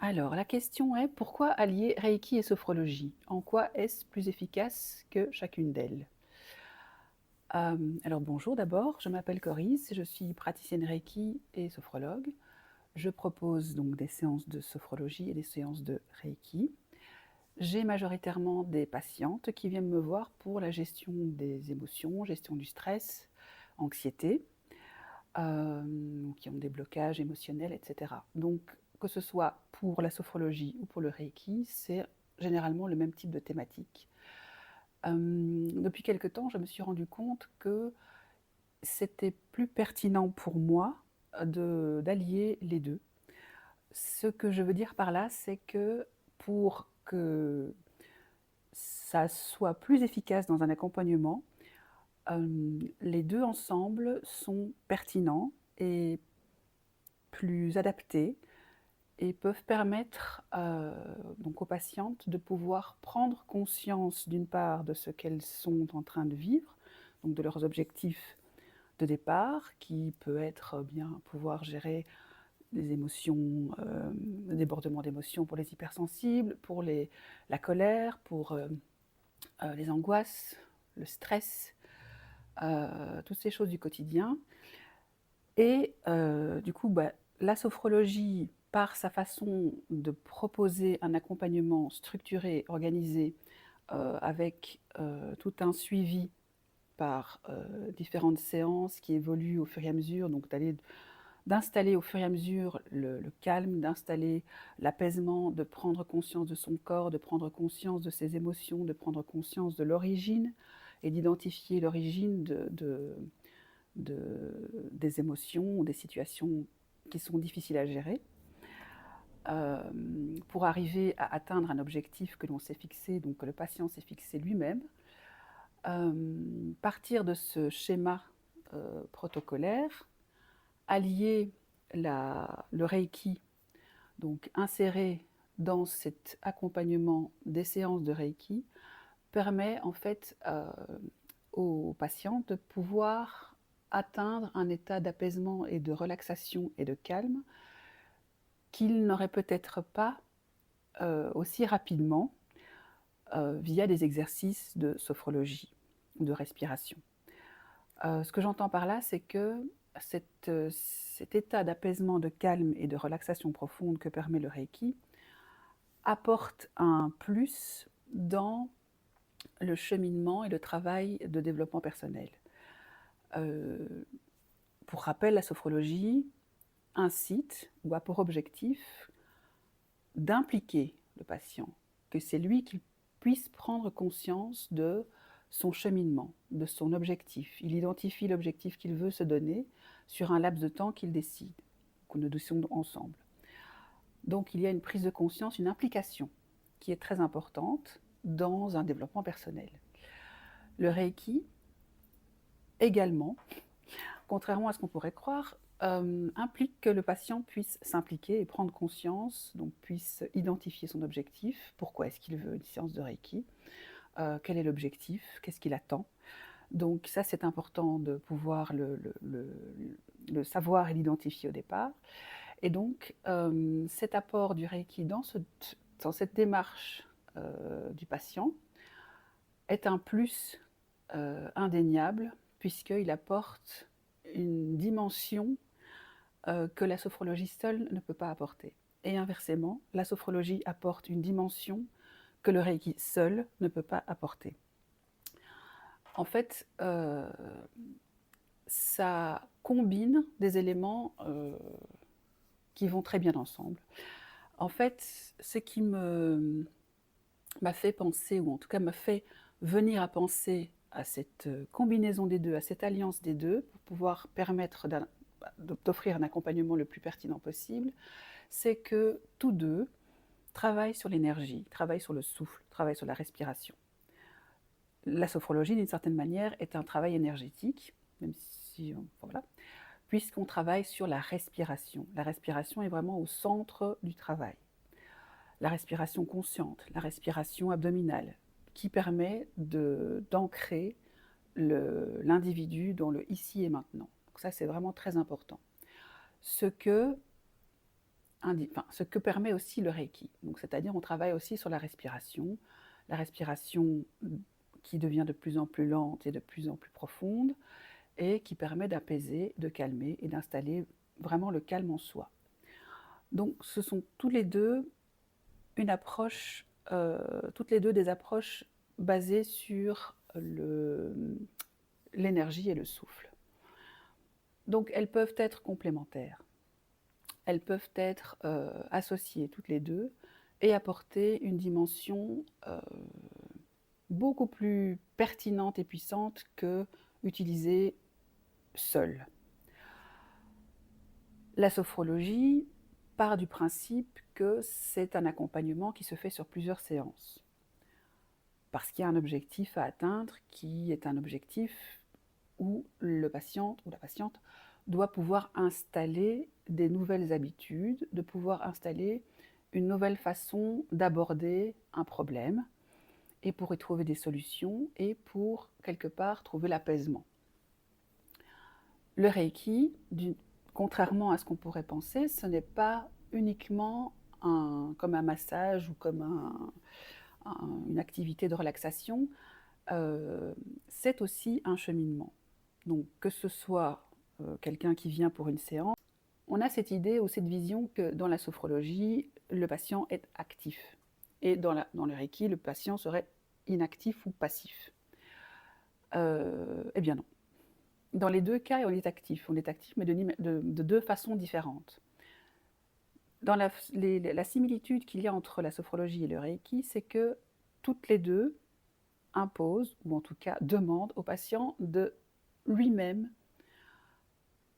Alors, la question est: pourquoi allier Reiki et sophrologie? En quoi est-ce plus efficace que chacune d'elles? Alors bonjour d'abord, je m'appelle Coris, je suis praticienne Reiki et sophrologue. Je propose donc des séances de sophrologie et des séances de Reiki. J'ai majoritairement des patientes qui viennent me voir pour la gestion des émotions, gestion du stress, anxiété, qui ont des blocages émotionnels, et cetera. Donc, que ce soit pour la sophrologie ou pour le Reiki, c'est généralement le même type de thématique. Depuis quelque temps, je me suis rendu compte que c'était plus pertinent pour moi d'allier les 2. Ce que je veux dire par là, c'est que pour que ça soit plus efficace dans un accompagnement, les 2 ensemble sont pertinents et plus adaptés et peuvent permettre, donc aux patientes de pouvoir prendre conscience d'une part de ce qu'elles sont en train de vivre, donc de leurs objectifs de départ qui peut être, bien pouvoir gérer des émotions, débordements d'émotions pour les hypersensibles, pour la colère, pour, les angoisses, le stress, toutes ces choses du quotidien et du coup, bah, la sophrologie, par sa façon de proposer un accompagnement structuré, organisé, avec, tout un suivi par, différentes séances qui évoluent au fur et à mesure, donc d'installer au fur et à mesure le calme, d'installer l'apaisement, de prendre conscience de son corps, de prendre conscience de ses émotions, de prendre conscience de l'origine et d'identifier l'origine des émotions ou des situations qui sont difficiles à gérer, pour arriver à atteindre un objectif que l'on s'est fixé, donc que le patient s'est fixé lui-même. Partir de ce schéma, protocolaire, allier le Reiki, donc insérer dans cet accompagnement des séances de Reiki, permet en fait, aux patients de pouvoir atteindre un état d'apaisement et de relaxation et de calme qu'ils n'auraient peut-être pas, aussi rapidement, via des exercices de sophrologie ou de respiration. Ce que j'entends par là, c'est que cet état d'apaisement, de calme et de relaxation profonde que permet le Reiki apporte un plus dans le cheminement et le travail de développement personnel. Heu, pour rappel, la sophrologie incite ou a pour objectif d'impliquer le patient, que c'est lui qui puisse prendre conscience de son cheminement, de son objectif. Il identifie l'objectif qu'il veut se donner sur un laps de temps qu'il décide, que nous décidons ensemble. Donc il y a une prise de conscience, une implication qui est très importante dans un développement personnel. Le Reiki, également, contrairement à ce qu'on pourrait croire, implique que le patient puisse s'impliquer et prendre conscience, donc puisse identifier son objectif. Pourquoi est-ce qu'il veut une séance de Reiki? Quel est l'objectif? Qu'est-ce qu'il attend? Donc ça, c'est important de pouvoir le savoir et l'identifier au départ. Et donc, cet apport du Reiki dans cette démarche, du patient est un plus, indéniable puisqu'il apporte une dimension, que la sophrologie seule ne peut pas apporter. Et inversement, la sophrologie apporte une dimension que le Reiki seul ne peut pas apporter. En fait, ça combine des éléments, qui vont très bien ensemble. En fait, ce qui m'a fait penser, ou en tout cas m'a fait venir à penser à cette, combinaison des 2, à cette alliance des 2, pour pouvoir permettre d'offrir un accompagnement le plus pertinent possible, c'est que tous 2 travaillent sur l'énergie, travaillent sur le souffle, travaillent sur la respiration. La sophrologie, d'une certaine manière, est un travail énergétique, même si, voilà, puisqu'on travaille sur la respiration. La respiration est vraiment au centre du travail. La respiration consciente, la respiration abdominale, qui permet d'ancrer l'individu dans le ici et maintenant. Donc ça, c'est vraiment très important. Ce que enfin, ce que permet aussi le Reiki. Donc, c'est-à-dire, on travaille aussi sur la respiration qui devient de plus en plus lente et de plus en plus profonde, et qui permet d'apaiser, de calmer et d'installer vraiment le calme en soi. Donc, ce sont toutes les deux des approches basées sur l'énergie et le souffle. Donc, elles peuvent être complémentaires. Elles peuvent être associées toutes les deux et apporter une dimension beaucoup plus pertinente et puissante que utilisée seule. La sophrologie part du principe que c'est un accompagnement qui se fait sur plusieurs séances, parce qu'il y a un objectif à atteindre qui est un objectif où le patient ou la patiente doit pouvoir installer des nouvelles habitudes, de pouvoir installer une nouvelle façon d'aborder un problème, et pour y trouver des solutions, et pour, quelque part, trouver l'apaisement. Le Reiki, contrairement à ce qu'on pourrait penser, ce n'est pas uniquement comme un massage ou comme une activité de relaxation, c'est aussi un cheminement. Donc, que ce soit quelqu'un qui vient pour une séance, on a cette idée ou cette vision que dans la sophrologie, le patient est actif. Et dans le Reiki, le patient serait inactif ou passif. Eh bien non. Dans les deux cas, on est actif. On est actif, mais de deux façons différentes. Dans la similitude qu'il y a entre la sophrologie et le Reiki, c'est que toutes les deux imposent, ou en tout cas demandent au patient de lui-même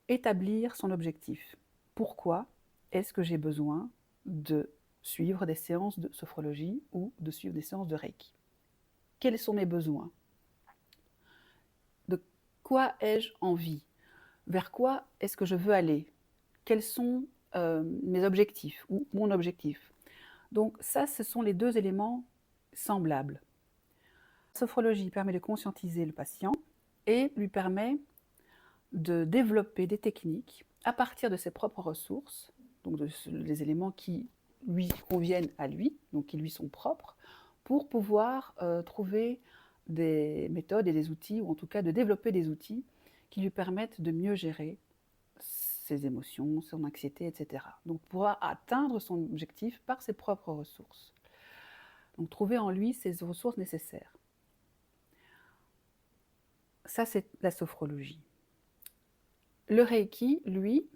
établir son objectif. Pourquoi est-ce que j'ai besoin de suivre des séances de sophrologie ou de suivre des séances de Reiki? Quels sont mes besoins? De quoi ai-je envie? Vers quoi est-ce que je veux aller? Quels sont mes objectifs ou mon objectif? Donc ça, ce sont les deux éléments semblables. La sophrologie permet de conscientiser le patient et lui permet de développer des techniques à partir de ses propres ressources, donc des éléments qui lui conviennent à lui, donc qui lui sont propres, pour pouvoir trouver des méthodes et des outils, ou en tout cas de développer des outils qui lui permettent de mieux gérer ses émotions, son anxiété, etc. Donc pouvoir atteindre son objectif par ses propres ressources. Donc trouver en lui ces ressources nécessaires. Ça, c'est la sophrologie. Le Reiki, lui,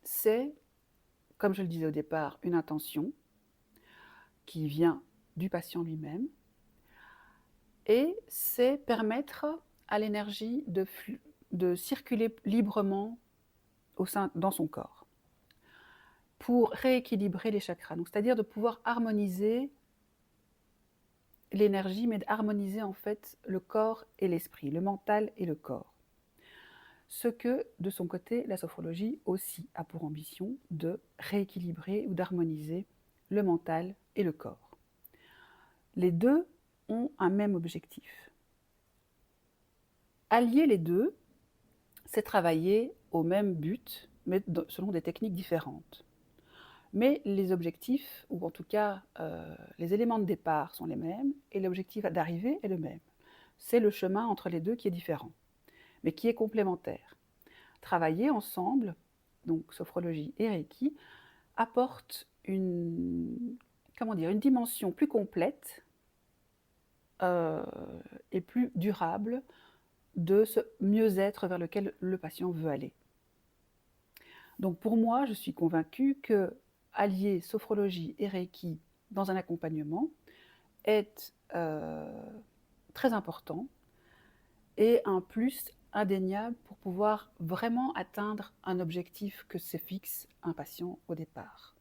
c'est, comme je le disais au départ, une intention qui vient du patient lui-même, et c'est permettre à l'énergie de circuler librement dans son corps pour rééquilibrer les chakras, c'est-à-dire de pouvoir harmoniser l'énergie, mais d'harmoniser en fait le corps et l'esprit, le mental et le corps. Ce que, de son côté, la sophrologie aussi a pour ambition de rééquilibrer ou d'harmoniser le mental et le corps. Les deux ont un même objectif. Allier les deux, c'est travailler au même but, mais selon des techniques différentes. Mais les objectifs, ou en tout cas les éléments de départ sont les mêmes, et l'objectif d'arrivée est le même. C'est le chemin entre les deux qui est différent, mais qui est complémentaire. Travailler ensemble, donc sophrologie et Reiki, apporte une dimension plus complète et plus durable de ce mieux-être vers lequel le patient veut aller. Donc pour moi, je suis convaincue que allier sophrologie et Reiki dans un accompagnement est très important et un plus indéniable pour pouvoir vraiment atteindre un objectif que se fixe un patient au départ.